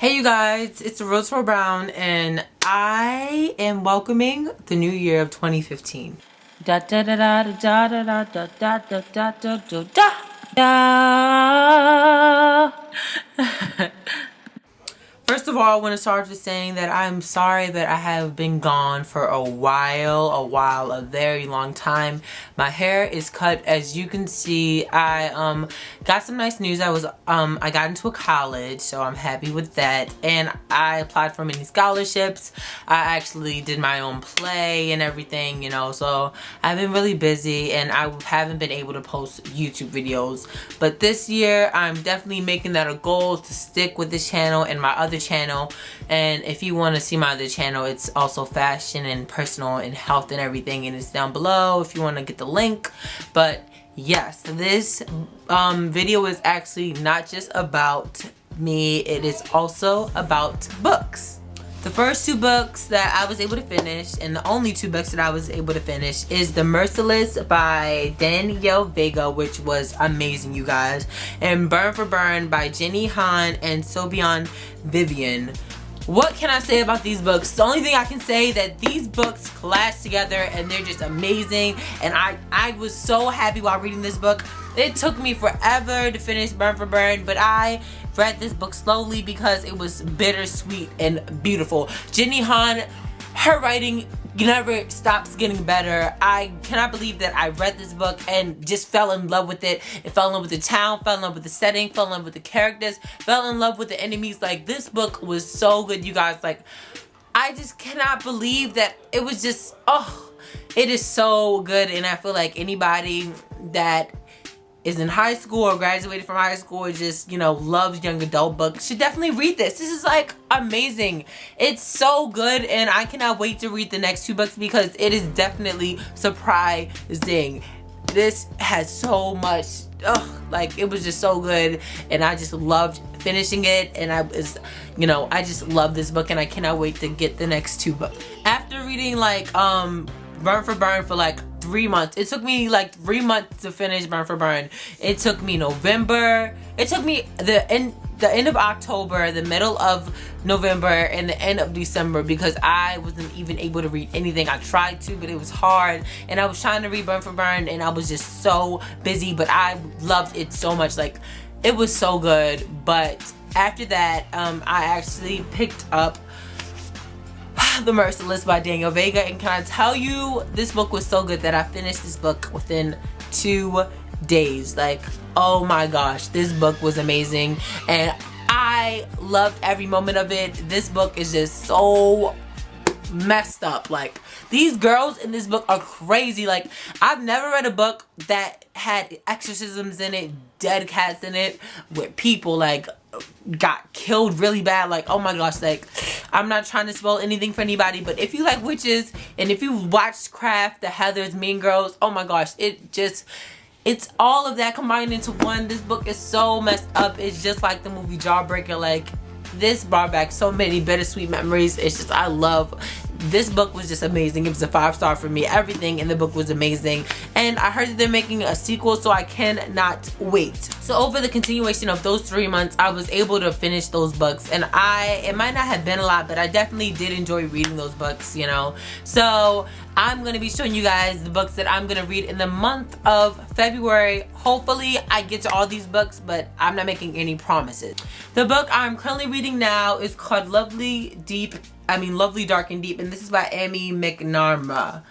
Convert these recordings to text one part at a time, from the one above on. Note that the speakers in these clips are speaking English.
Hey you guys, it's Rose Brown and I am welcoming the new year of 2015. Da da da da da da da da da da da da da da. First of all, I want to start with saying that I'm sorry that I have been gone for a very long time. My hair is cut, as you can see. I got some nice news. I got into a college, so I'm happy with that. And I applied for many scholarships. I actually did my own play and everything, you know. So I've been really busy and I haven't been able to post YouTube videos. But this year, I'm definitely making that a goal to stick with this channel and my other channel. And if you want to see my other channel, it's also fashion and personal and health and everything, and it's down below if you want to get the link. But yes, this video is actually not just about me, it is also about books. The first two books that I was able to finish, and the only two books that I was able to finish, is The Merciless by Danielle Vega, which was amazing, you guys, and Burn for Burn by Jenny Han and Sobion Vivian. What can I say about these books? The only thing I can say that these books clash together and they're just amazing, and I was so happy while reading this book. It took me forever to finish Burn for Burn, but I read this book slowly because it was bittersweet and beautiful. Jenny Han, her writing never stops getting better. I cannot believe that I read this book and just fell in love with it. It fell in love with the town, fell in love with the setting, fell in love with the characters, fell in love with the enemies. Like, this book was so good, you guys. Like, I just cannot believe that it was just, oh, it is so good. And I feel like anybody that is in high school or graduated from high school or just, you know, loves young adult books should definitely read this. This is like amazing. It's so good, and I cannot wait to read the next two books because it is definitely surprising. This has so much, like, it was just so good, and I just loved finishing it, and I just love this book, and I cannot wait to get the next two books. After reading like Burn for Burn for like 3 months. It took me like 3 months to finish Burn for Burn. It took me November. It took me the end of October, the middle of November, and the end of December because I wasn't even able to read anything. I tried to, but it was hard. And I was trying to read Burn for Burn, and I was just so busy, but I loved it so much. Like, it was so good. But after that, I actually picked up The Merciless by Danielle Vega, and can I tell you, this book was so good that I finished this book within 2 days. Like, oh my gosh, this book was amazing and I loved every moment of it. This book is just so messed up. Like, these girls in this book are crazy. Like, I've never read a book that had exorcisms in it, dead cats in it, with people like got killed really bad. Like, oh my gosh, like, I'm not trying to spoil anything for anybody, but if you like witches and if you watched Craft, The Heathers, Mean Girls, oh my gosh, it's all of that combined into one. This book is so messed up. It's just like the movie Jawbreaker. Like, this brought back so many bittersweet memories. It's just, I love, this book was just amazing. It was a 5-star for me. Everything in the book was amazing. And I heard that they're making a sequel, so I cannot wait. So over the continuation of those 3 months, I was able to finish those books. And it might not have been a lot, but I definitely did enjoy reading those books, you know. So I'm going to be showing you guys the books that I'm going to read in the month of February. Hopefully I get to all these books, but I'm not making any promises. The book I'm currently reading now is called Lovely, Dark and Deep, and this is by Amy McNamara.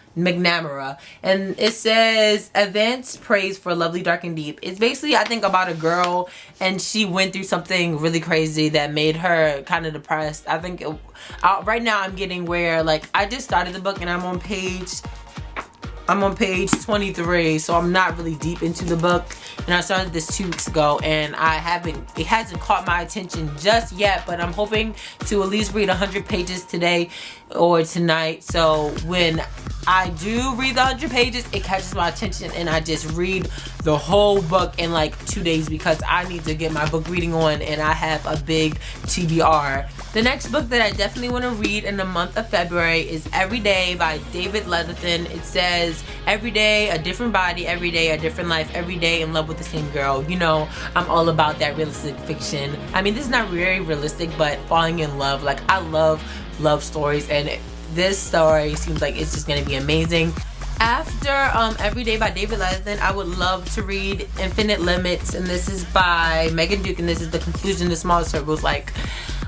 And it says, advanced praise for Lovely, Dark and Deep. It's basically, I think, about a girl, and she went through something really crazy that made her kind of depressed. I think right now I'm getting where, like, I just started the book and I'm on page 23, so I'm not really deep into the book, and I started this 2 weeks ago, and it hasn't caught my attention just yet, but I'm hoping to at least read 100 pages today or tonight. So when I do read the 100 pages, it catches my attention and I just read the whole book in like 2 days because I need to get my book reading on and I have a big TBR. The next book that I definitely want to read in the month of February is Every Day by David Leatherton. It says, every day a different body, every day a different life, every day in love with the same girl. You know, I'm all about that realistic fiction. I mean, this is not very realistic, but falling in love. Like, I love love stories, and this story seems like it's just gonna be amazing. After Every Day by David Leatherton, I would love to read Infinite Limits, and this is by Megan Duke, and this is the conclusion to Small Circles. Like,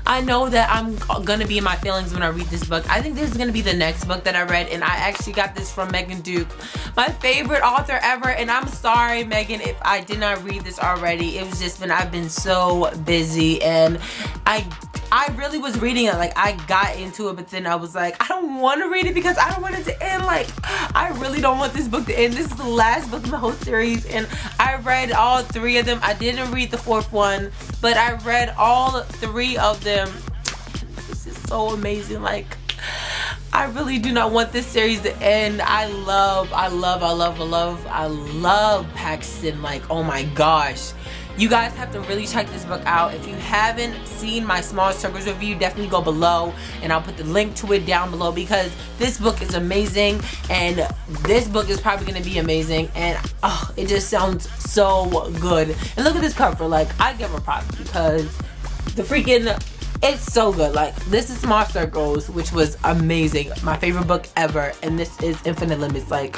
I know that I'm gonna be in my feelings when I read this book. I think this is gonna be the next book that I read, and I actually got this from Megan Duke, my favorite author ever. And I'm sorry, Megan, if I did not read this already. It was just I've been so busy, and I really was reading it. Like, I got into it, but then I was like, I don't want to read it because I don't want it to end. Like, I really don't want this book to end. This is the last book in the whole series, and I read all 3 of them. I didn't read the 4th one, but I read all 3 of them. This is so amazing. Like, I really do not want this series to end. I love Paxton. Like, oh my gosh. You guys have to really check this book out. If you haven't seen my Small Circles review, definitely go below and I'll put the link to it down below because this book is amazing and this book is probably going to be amazing, and oh, it just sounds so good. And look at this cover. Like, I give her props because the freaking, it's so good. Like, this is Small Circles, which was amazing, my favorite book ever, and this is Infinite Limits. Like,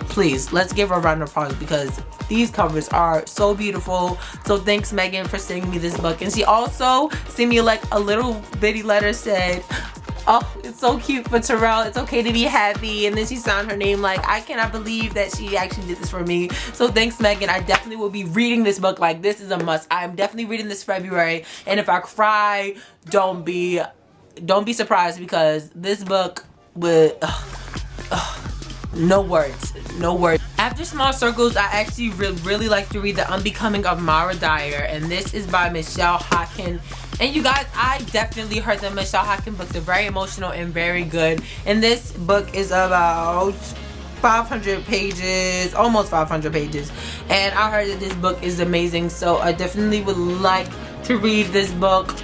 please, let's give her a round of applause because these covers are so beautiful. So thanks, Megan, for sending me this book. And she also sent me like a little bitty letter, said, oh, it's so cute for Terrell, it's okay to be happy, and then she signed her name. Like, I cannot believe that she actually did this for me. So thanks, Megan. I definitely will be reading this book. Like, this is a must. I'm definitely reading this February, and if I cry, don't be surprised because this book would no words. After Small Circles, I actually really like to read The Unbecoming of Mara Dyer, and this is by Michelle Hawken. And you guys, I definitely heard that Michelle Hawken books are very emotional and very good, and this book is about 500 pages, almost 500 pages, and I heard that this book is amazing, so I definitely would like to read this book.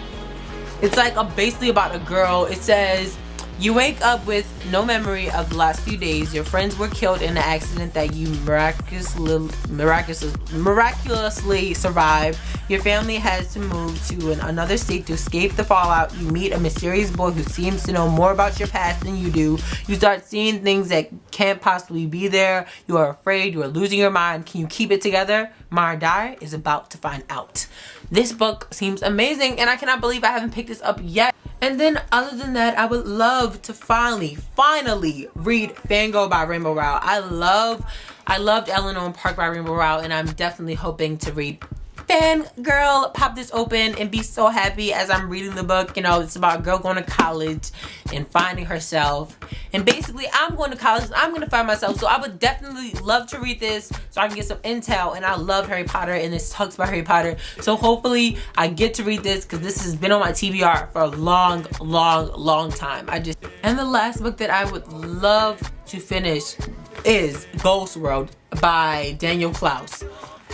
It's like basically about a girl. It says, you wake up with no memory of the last few days. Your friends were killed in an accident that you miraculously survived. Your family has to move to another state to escape the fallout. You meet a mysterious boy who seems to know more about your past than you do. You start seeing things that can't possibly be there. You are afraid. You are losing your mind. Can you keep it together? Mara Dyer is about to find out. This book seems amazing, and I cannot believe I haven't picked this up yet. And then other than that, I would love to finally read Fangirl by Rowell. I loved Eleanor and Park by Rowell, and I'm definitely hoping to read Fangirl, pop this open and be so happy as I'm reading the book. You know, it's about a girl going to college and finding herself, and basically I'm going to college and I'm going to find myself. So I would definitely love to read this so I can get some intel, and I love Harry Potter and this talks about Harry Potter, so hopefully I get to read this because this has been on my TBR for a long time. And the last book that I would love to finish is Ghost World by Danielle.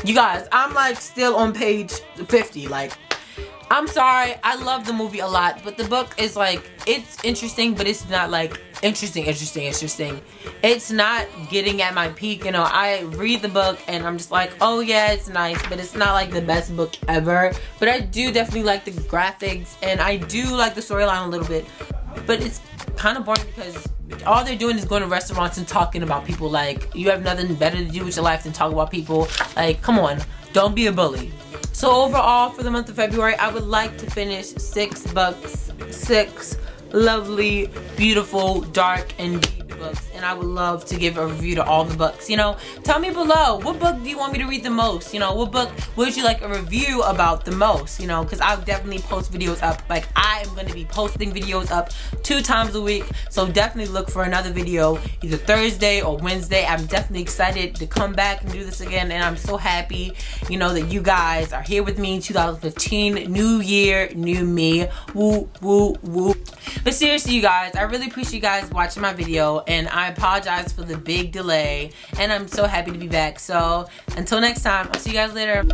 You guys, I'm like still on page 50. Like, I'm sorry, I love the movie a lot, but the book is like, it's interesting, but it's not like interesting. It's not getting at my peak. You know, I read the book and I'm just like, oh yeah, it's nice, but it's not like the best book ever. But I do definitely like the graphics, and I do like the storyline a little bit, but it's kind of boring because all they're doing is going to restaurants and talking about people. Like, you have nothing better to do with your life than talk about people. Like, come on, don't be a bully. So overall, for the month of February, I would like to finish 6 books, 6 lovely, beautiful, dark, and deep books, and I would love to give a review to all the books. You know, tell me below, what book do you want me to read the most? You know, what book would you like a review about the most? You know, because I'll definitely post videos up. Like, I am going to be posting videos up 2 times a week, so definitely look for another video either Thursday or Wednesday. I'm definitely excited to come back and do this again, and I'm so happy, you know, that you guys are here with me in 2015. New year, new me. Woo, woo, woo. But seriously, you guys, I really appreciate you guys watching my video, and I I apologize for the big delay, and I'm so happy to be back. So until next time, I'll see you guys later.